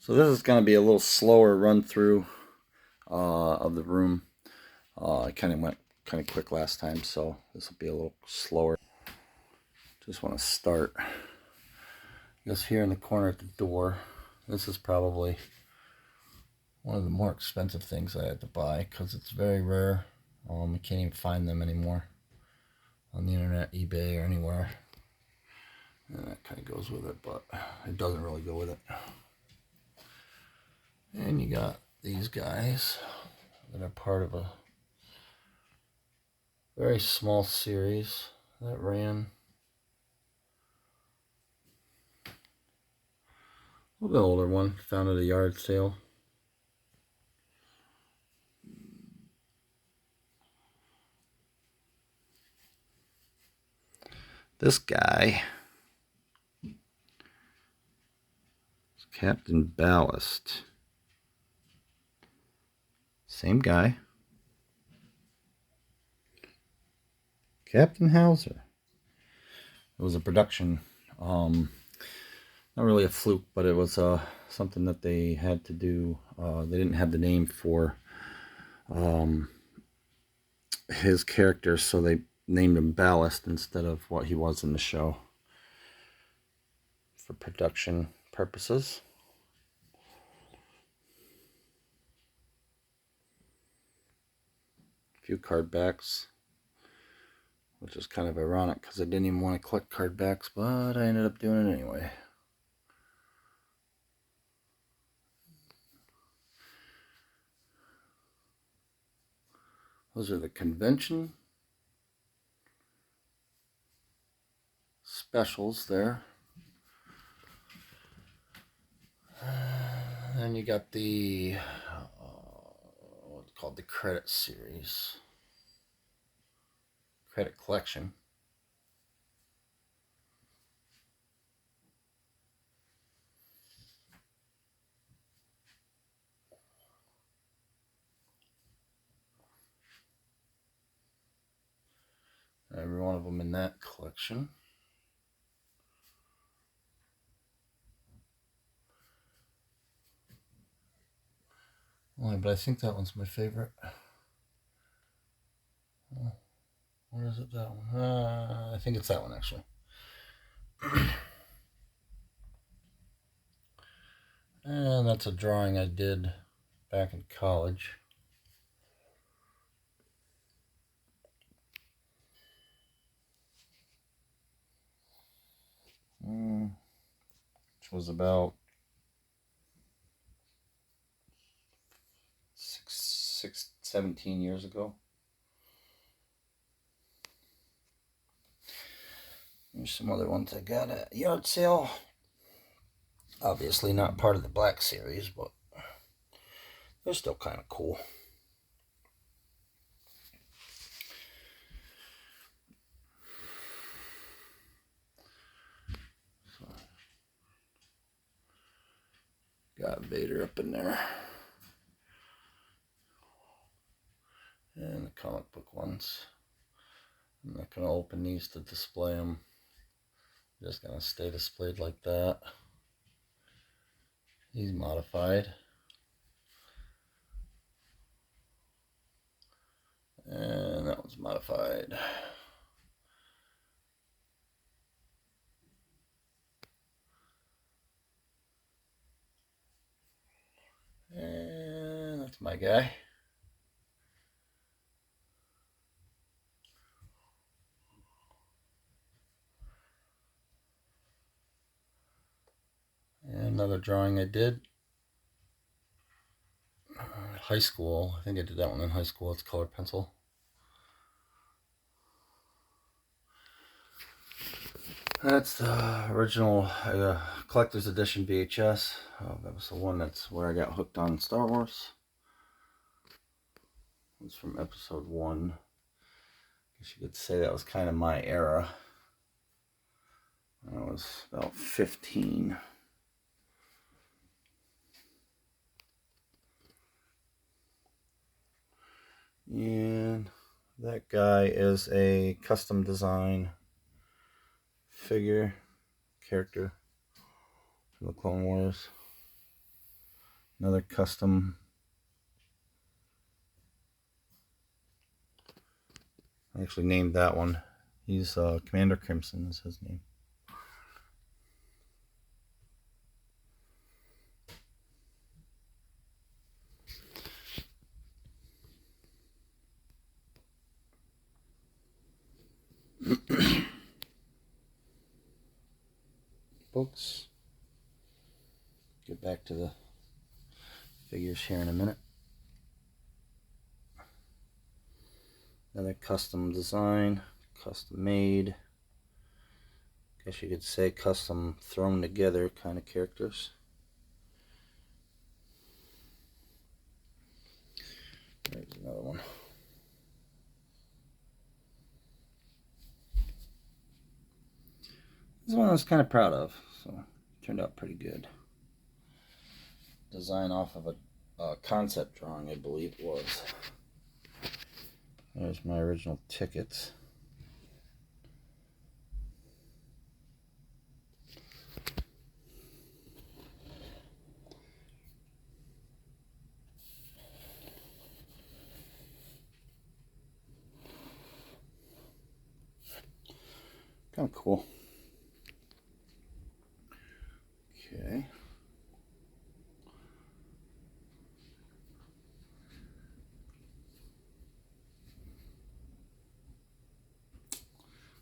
So this is going to be a little slower run through of the room. I kind of went kind of quick last time, so this will be a little slower. Just want to start. Just here in the corner at the door. This is probably one of the more expensive things I had to buy because it's very rare. You can't even find them anymore on the internet, eBay, or anywhere. And that kind of goes with it, but it doesn't really go with it. And you got these guys that are part of a very small series that ran a little bit older one, found at a yard sale. This guy is Captain Ballast. Same guy. Captain Hauser. It was a production, not really a fluke, but it was something that they had to do. They didn't have the name for his character, so they named him Ballast instead of what he was in the show for production purposes. A few card backs, which is kind of ironic because I didn't even want to collect card backs, but I ended up doing it anyway. Those are the convention specials there. Then you got the what's called the credit series, credit collection. Every one of them in that collection. But I think that one's my favorite. Or is it that one? I think it's that one, actually. And that's a drawing I did back in college. Which was about 17 years ago. There's some other ones I got at yard sale. Obviously not part of the Black series, but they're still kind of cool. So, got Vader up in there. And the comic book ones. I'm not going to open these to display them. I'm just going to stay displayed like that. He's modified. And that one's modified. And that's my guy. And another drawing I did. High school. I think I did that one in high school. It's colored pencil. That's the original collector's edition VHS. That was the one that's where I got hooked on Star Wars. It's from episode 1. I guess you could say that was kind of my era. I was about 15. And that guy is a custom design figure character from the Clone Wars. Another custom. I actually named that one. He's Commander Crimson is his name. Folks, get back to the figures here in a minute. Another custom design, custom made. Guess you could say custom thrown together kind of characters. There's another one. This one I was kind of proud of, so it turned out pretty good. Design off of a concept drawing, I believe it was. There's my original tickets. Kind of cool. Okay.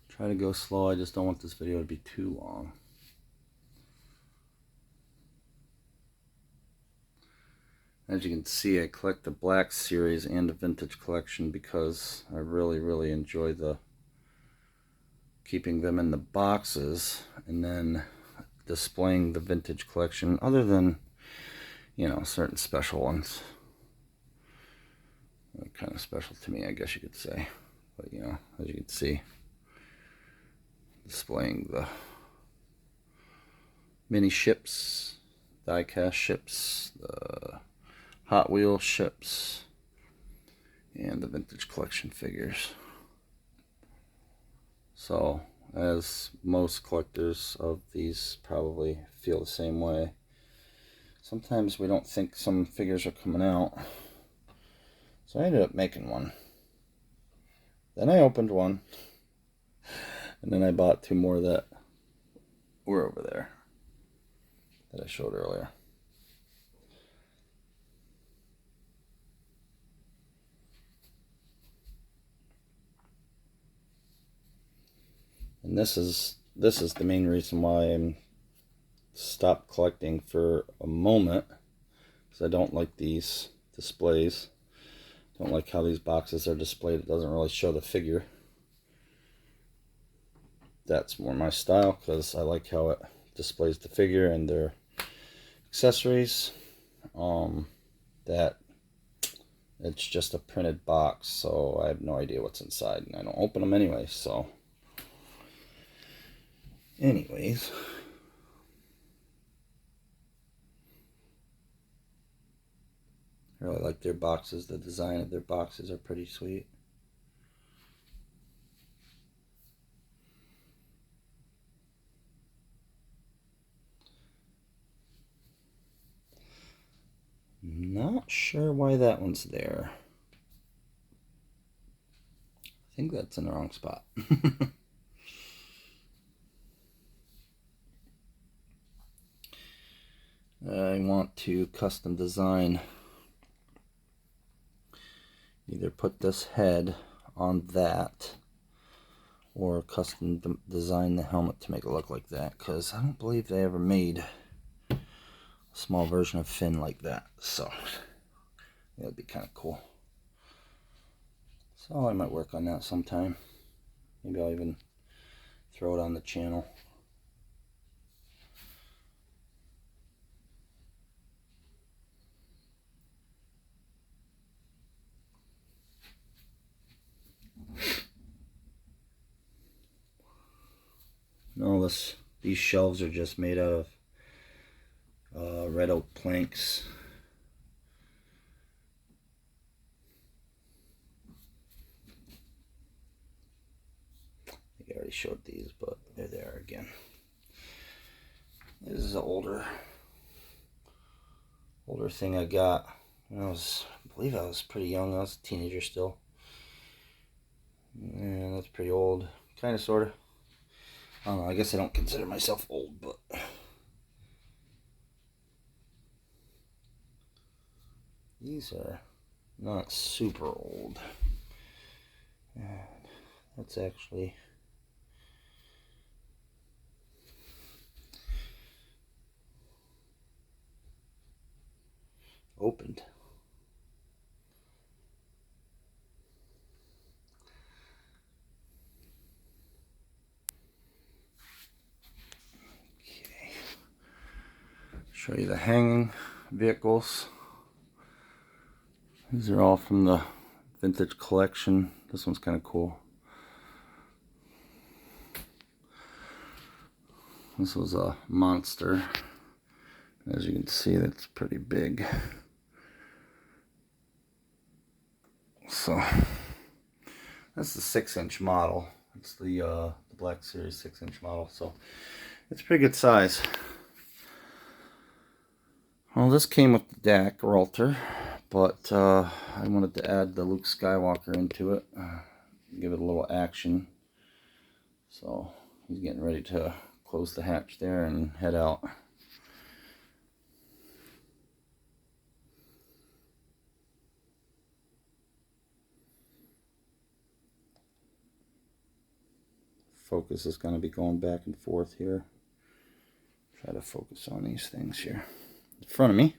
Try to go slow, I just don't want this video to be too long. As you can see, I collect the Black Series and the Vintage Collection because I really enjoy keeping them in the boxes and then displaying the Vintage Collection, other than, you know, certain special ones. They're kind of special to me, I guess you could say. But, you know, as you can see, displaying the mini ships, die-cast ships, the Hot Wheels ships, and the Vintage Collection figures. So, as most collectors of these probably feel the same way, sometimes we don't think some figures are coming out. So I ended up making one. Then I opened one, and then I bought two more that were over there that I showed earlier. And this is the main reason why I'm stopped collecting for a moment, because I don't like these displays. Don't like how these boxes are displayed. It doesn't really show the figure. That's more my style, because I like how it displays the figure and their accessories. That it's just a printed box, so I have no idea what's inside, and I don't open them anyway. So anyways, I really like their boxes. The design of their boxes are pretty sweet. Not sure why that one's there. I think that's in the wrong spot. I want to custom design, either put this head on that or custom design the helmet to make it look like that, because I don't believe they ever made a small version of Finn like that, so that'd be kind of cool. So I might work on that sometime. Maybe I'll even throw it on the channel. No, these shelves are just made out of red oak planks. I already showed these, but they're there again. This is an older older thing I got when I believe I was pretty young. I was a teenager still. And that's pretty old. Kind of, sort of. I don't know, I guess I don't consider myself old, but... These are not super old. And that's actually... opened. Okay. Show you the hanging vehicles. These are all from the vintage collection. This one's kind of cool. This was a monster. As you can see, that's pretty big. So that's the 6-inch model. It's the Black Series 6-inch model. So it's a pretty good size. Well, this came with the DAC Ralter, but I wanted to add the Luke Skywalker into it, give it a little action. So he's getting ready to close the hatch there and head out. Focus is going to be going back and forth here. Try to focus on these things here in front of me.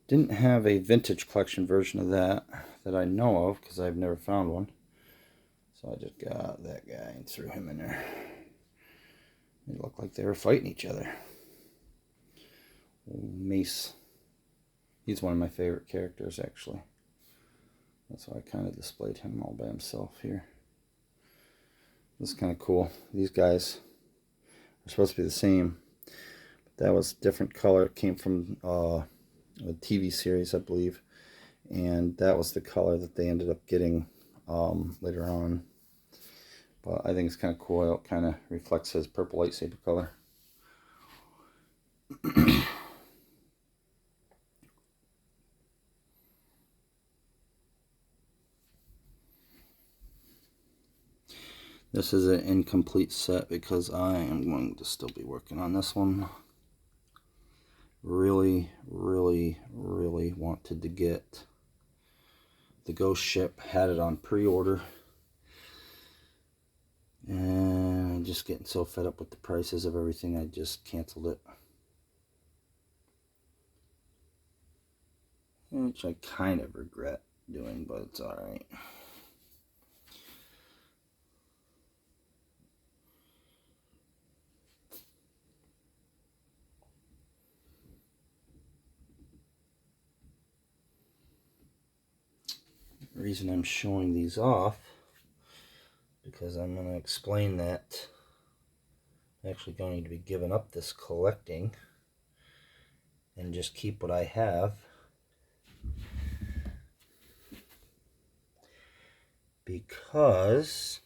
Didn't have a vintage collection version of that I know of, because I've never found one. So I just got that guy and threw him in there. They looked like they were fighting each other. Old Mace. He's one of my favorite characters, actually. That's why I kind of displayed him all by himself here. This is kind of cool. These guys are supposed to be the same, but that was a different color. It came from a TV series, I believe, and that was the color that they ended up getting later on. But I think it's kind of cool. It kind of reflects his purple lightsaber color. This is an incomplete set because I am going to still be working on this one. Really wanted to get the Ghost Ship. Had it on pre-order. And I'm just getting so fed up with the prices of everything, I just canceled it. Which I kind of regret doing, but it's alright. The reason I'm showing these off, because I'm going to explain that I'm actually going to be giving up this collecting and just keep what I have. Because,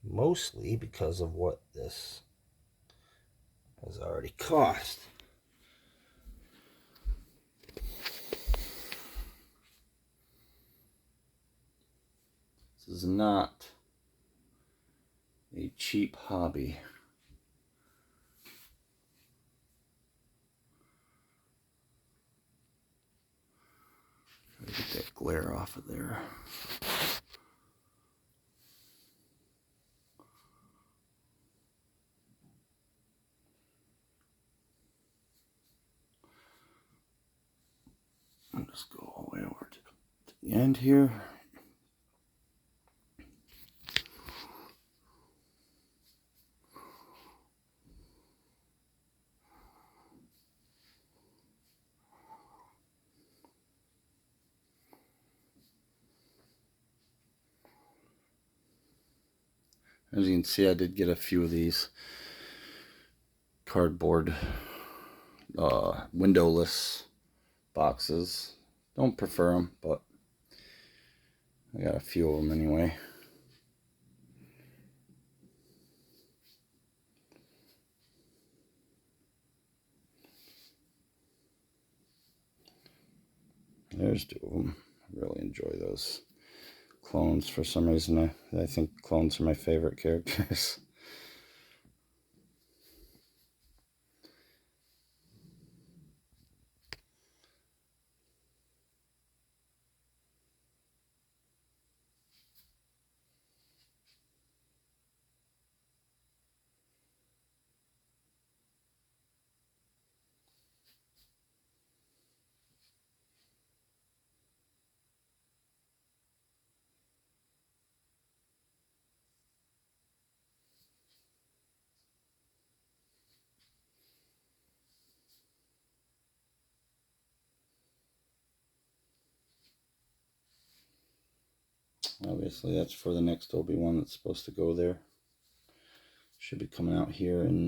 mostly because of what this has already cost. This is not a cheap hobby. Try to get that glare off of there. I'll just go all the way over to the end here. As you can see, I did get a few of these cardboard windowless boxes. Don't prefer them, but I got a few of them anyway. There's two of them. I really enjoy those clones for some reason. I think clones are my favorite characters. Obviously, that's for the next Obi-Wan that's supposed to go there. Should be coming out here in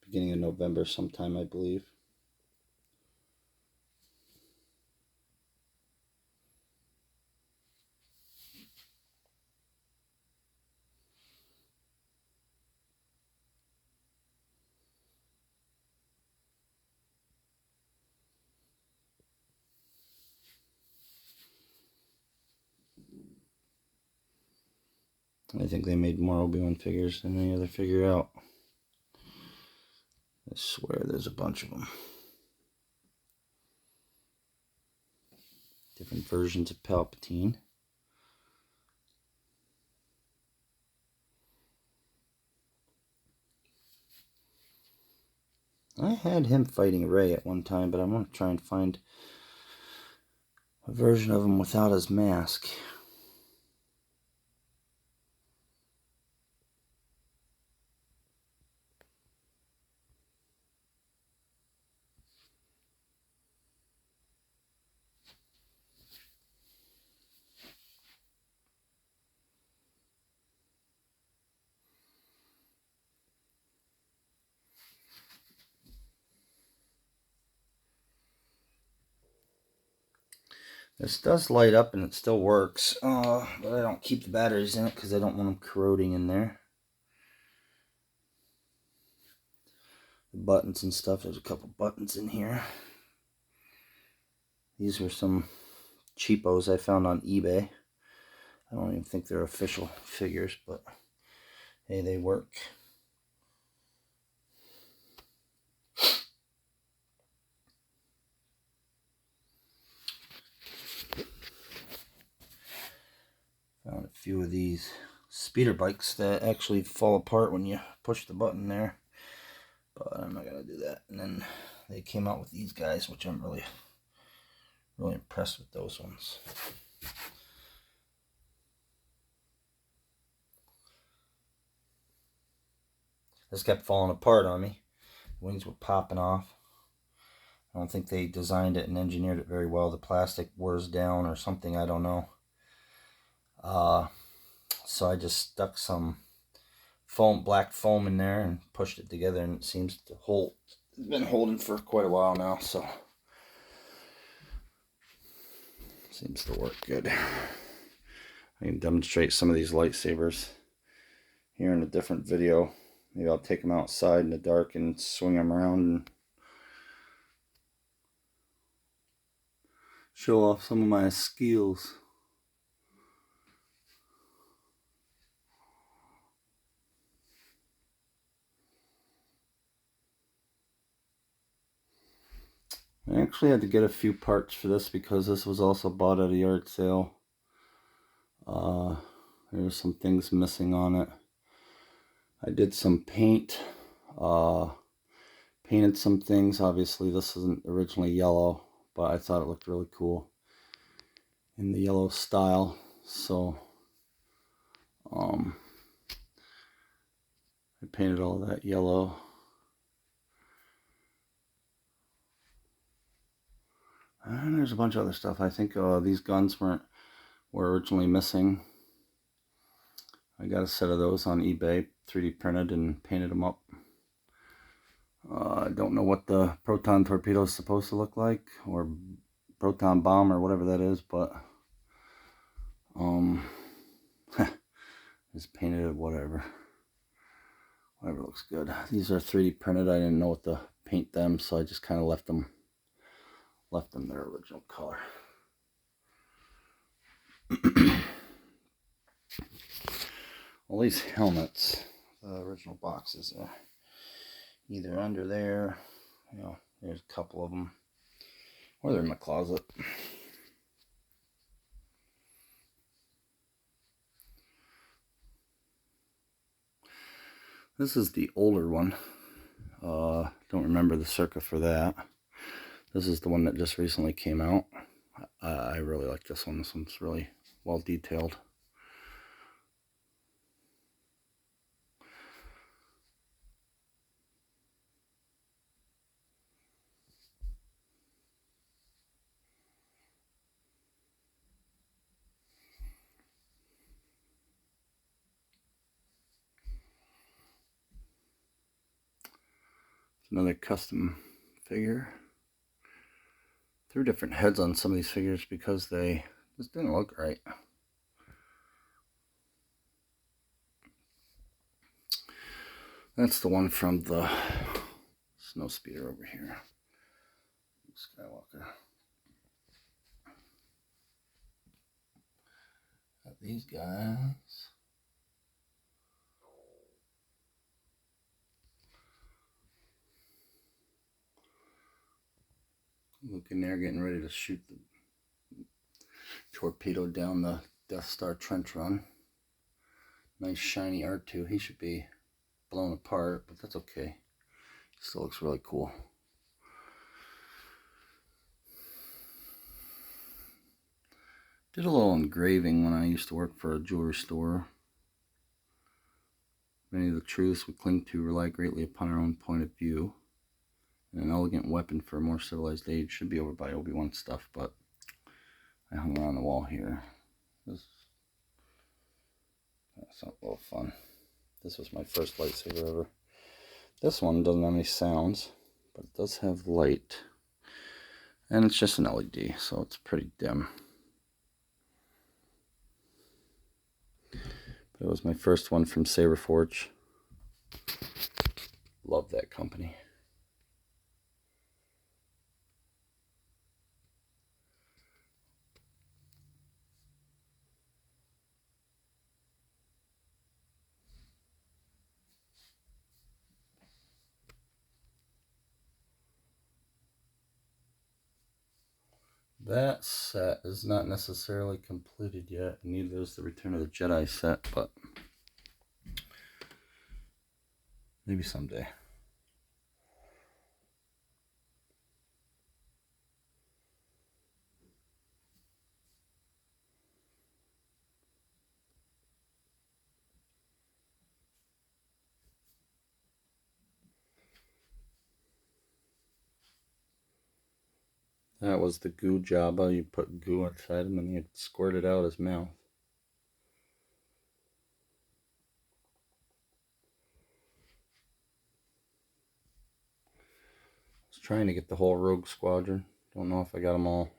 beginning of November sometime, I believe. I think they made more Obi-Wan figures than any other figure out. I swear there's a bunch of them. Different versions of Palpatine. I had him fighting Rey at one time, but I'm going to try and find a version of him without his mask. This does light up and it still works, but I don't keep the batteries in it because I don't want them corroding in there. The buttons and stuff, there's a couple buttons in here. These were some cheapos I found on eBay. I don't even think they're official figures, but hey, they work. Found a few of these speeder bikes that actually fall apart when you push the button there, but I'm not gonna do that. And then they came out with these guys, which I'm really impressed with those ones. This kept falling apart on me. The wings were popping off. I don't think they designed it and engineered it very well. The plastic wears down or something, I don't know. So I just stuck some black foam in there and pushed it together, and it seems to hold. It's been holding for quite a while now, so seems to work good. I can demonstrate some of these lightsabers here in a different video. Maybe I'll take them outside in the dark and swing them around and show off some of my skills. I actually had to get a few parts for this because this was also bought at a yard sale. There's some things missing on it. I did some paint, painted some things. Obviously this isn't originally yellow, but I thought it looked really cool in the yellow style. So I painted all that yellow. And there's a bunch of other stuff. I think these guns were originally missing. I got a set of those on eBay, 3D printed and painted them up. I don't know what the proton torpedo is supposed to look like, or proton bomb, or whatever that is, but just painted it, whatever looks good. These are 3D printed. I didn't know what to paint them, so I just kind of left them left them their original color. All these helmets, the original boxes are either under there, you know, there's a couple of them, or they're in my closet. This is the older one. Don't remember the circa for that. This is the one that just recently came out. I really like this one. This one's really well detailed. Another custom figure. Threw different heads on some of these figures because they just didn't look right. That's the one from the snow speeder over here. Skywalker. Got these guys. Luke in there getting ready to shoot the torpedo down the Death Star trench run. Nice shiny R2. He should be blown apart, but that's okay. Still looks really cool. Did a little engraving when I used to work for a jewelry store. Many of the truths we cling to rely greatly upon our own point of view. And an elegant weapon for a more civilized age should be over by Obi-Wan stuff, but I hung around the wall here. That's a little fun. This was my first lightsaber ever. This one doesn't have any sounds, but it does have light. And it's just an LED, so it's pretty dim. But it was my first one from Saber Forge. Love that company. That set is not necessarily completed yet, neither is the Return of the Jedi set, but maybe someday. That was the goo Jabba. You put goo inside him and he'd squirt it out his mouth. I was trying to get the whole Rogue Squadron. Don't know if I got them all.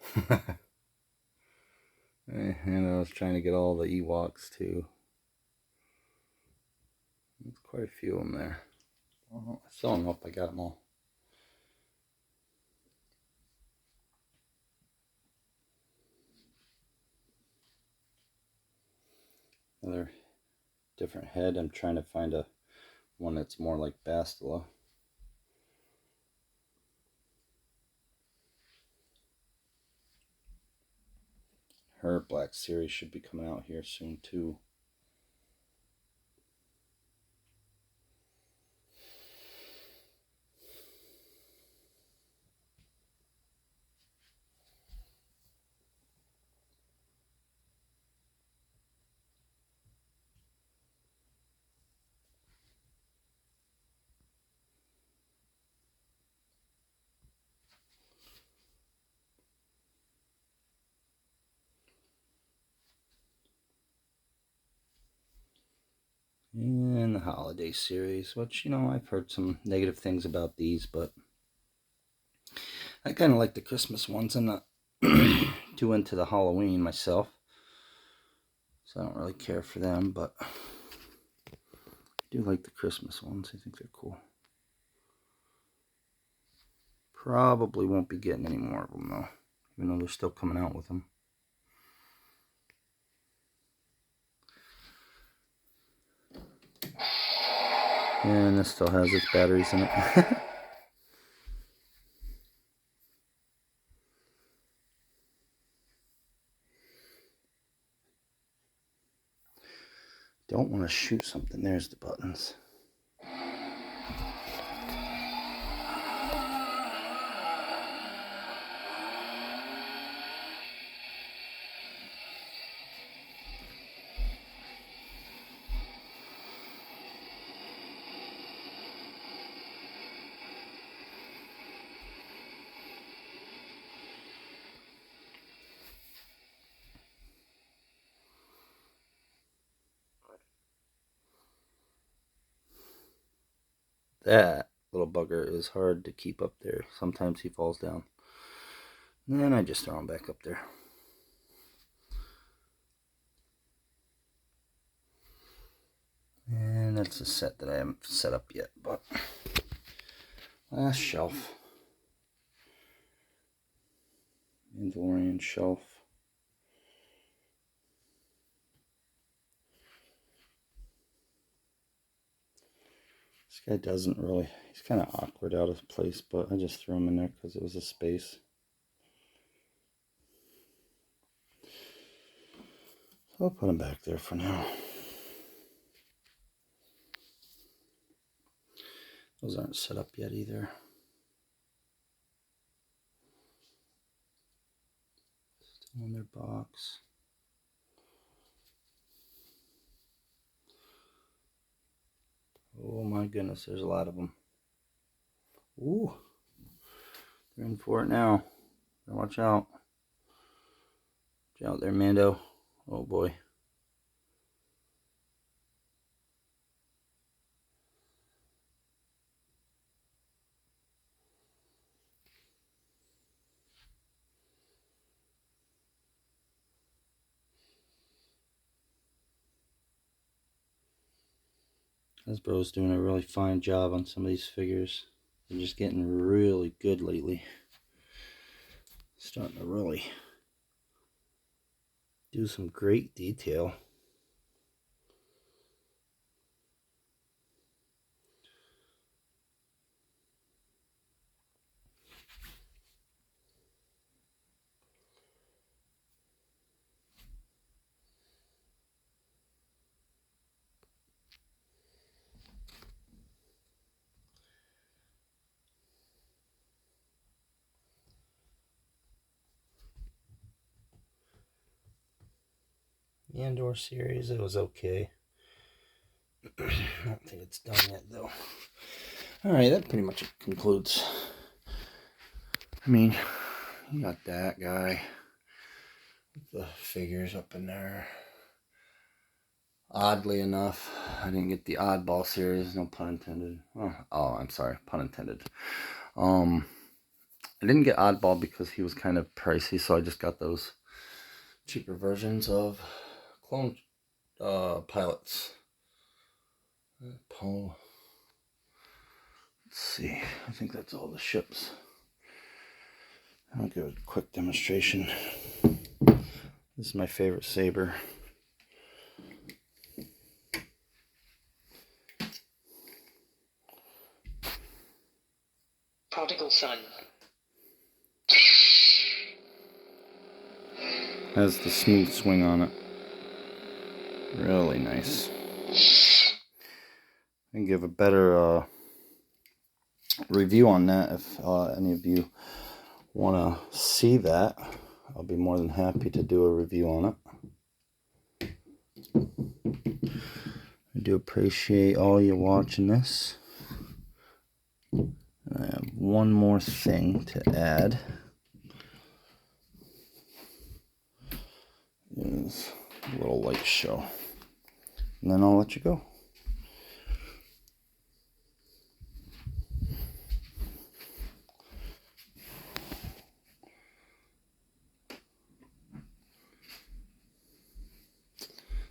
And I was trying to get all the Ewoks too. There's quite a few of them there. I still don't know if I got them all. Another different head. I'm trying to find one that's more like Bastila. Her Black Series should be coming out here soon too. And the Holiday Series, which, you know, I've heard some negative things about these, but I kind of like the Christmas ones. I'm not too into the Halloween myself, so I don't really care for them, but I do like the Christmas ones. I think they're cool. Probably won't be getting any more of them though, even though they're still coming out with them. And this still has its batteries in it. Don't want to shoot something. There's the buttons. That little bugger is hard to keep up there. Sometimes he falls down. And then I just throw him back up there. And that's a set that I haven't set up yet, but last shelf. Mandalorian shelf. This guy doesn't really, he's kind of awkward out of place, but I just threw him in there because it was a space. So I'll put him back there for now. Those aren't set up yet either. Still in their box. Oh my goodness, there's a lot of them. Ooh, they're in for it now. Watch out. Watch out there, Mando. Oh boy. Hasbro's doing a really fine job on some of these figures. They're just getting really good lately. Starting to really do some great detail. The Andor series, it was okay. I don't think it's done yet though. Alright, that pretty much concludes. I mean, you got that guy with the figures up in there. Oddly enough, I didn't get the oddball series, no pun intended. Oh, I'm sorry, pun intended. I didn't get oddball because he was kind of pricey, so I just got those cheaper versions of clone pilots. Let's see, I think that's all the ships. I'll give it a quick demonstration. This is my favorite saber. Prodigal son. Has the smooth swing on it. Really nice. I can give a better review on that if any of you want to see that. I'll be more than happy to do a review on it. I do appreciate all you watching this. I have one more thing to add. Is a little light show. And then I'll let you go.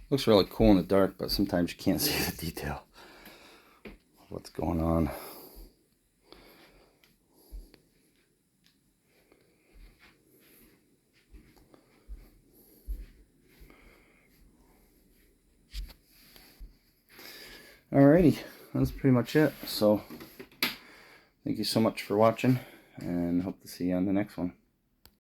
Looks really cool in the dark, but sometimes you can't see the detail of what's going on. Alrighty, that's pretty much it. So thank you so much for watching, and hope to see you on the next one.